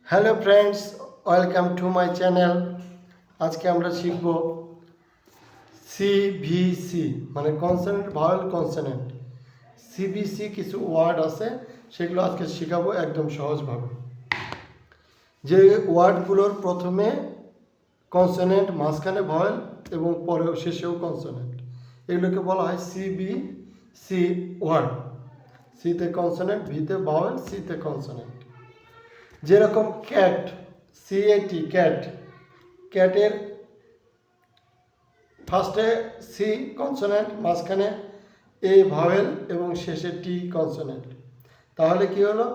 Hello friends, welcome to my channel. আজকে আমরা শিখব সিভিসি মানে কনসোনেন্ট ভাওয়েল কনসোনেন্ট। সিভিসি কিছু ওয়ার্ড আছে, সেগুলো আজকে শেখাবো একদম সহজভাবে। যে ওয়ার্ডগুলোর প্রথমে কনসোনেন্ট, মাঝখানে ভাওয়েল এবং পরেও শেষেও কনসোনেন্ট, এগুলোকে বলা হয় সিভিসি ওয়ার্ড। সিতে কনসোনেন্ট, ভিতে ভাওয়েল, সিতে কনসোনেন্ট। যেরকম ক্যাট, সিএটি ক্যাট, ক্যাটের ফার্স্টে সি কনসোনেন্ট, মাঝখানে এ ভাওয়েল এবং শেষে টি কনসোনেন্ট। তাহলে কি হলো?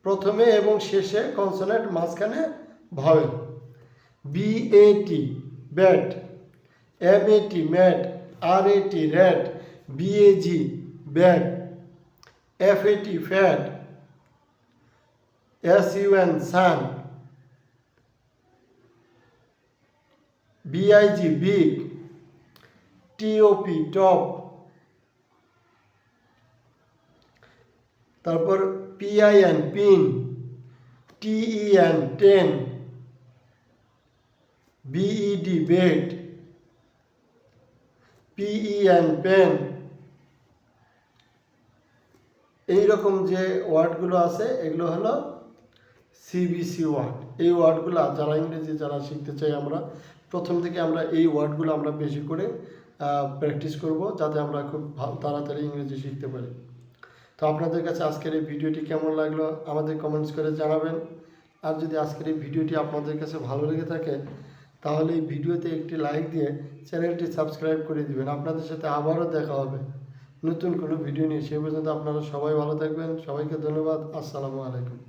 প্রথমে এবং শেষে কনসোনেন্ট, মাঝখানে vowel. B A T bat, M A T mat, R A T rat, B A G bag, F A T fat, SUN sun, BIG big, TOP top, তারপর PIN pin, TEN ten, BED bed, PEN pen। এইরকম যে ওয়ার্ডগুলো আছে এগুলো হলো সিবিসি ওয়ার্ড। এই ওয়ার্ডগুলো যারা ইংরেজি যারা শিখতে চাই, আমরা প্রথম থেকে আমরা এই ওয়ার্ডগুলো আমরা বেশি করে প্র্যাকটিস করব, যাতে আমরা খুব তাড়াতাড়ি ইংরেজি শিখতে পারি। তো আপনাদের কাছে আজকের এই ভিডিওটি কেমন লাগলো আমাদের কমেন্টস করে জানাবেন। আর যদি আজকের এই ভিডিওটি আপনাদের কাছে ভালো লেগে থাকে, তাহলে এই ভিডিওতে একটি লাইক দিয়ে চ্যানেলটি সাবস্ক্রাইব করে দিবেন। আপনাদের সাথে আবারও দেখা হবে নতুন কোনো ভিডিও নিয়ে। সে পর্যন্ত আপনারা সবাই ভালো থাকবেন। সবাইকে ধন্যবাদ। আসসালামু আলাইকুম।